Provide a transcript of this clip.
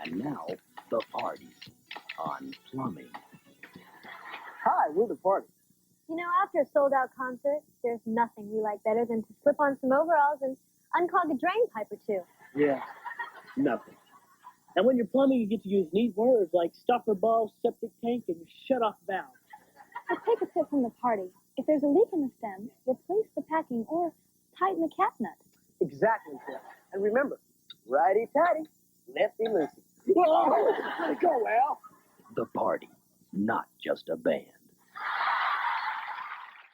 And now, the party on plumbing. Hi, we're the party. You know, after a sold-out concert, there's nothing we like better than to slip on some overalls and unclog a drain pipe or two. Yeah, nothing. And when you're plumbing, you get to use neat words like stopper bulb, septic tank, and shut-off valve. So take a tip from the party. If there's a leak in the stem, replace the packing or tighten the cap nut. Exactly, Phil. And remember, righty-tighty, lefty-loosey. Whoa! Go, Al! The party, not just a band.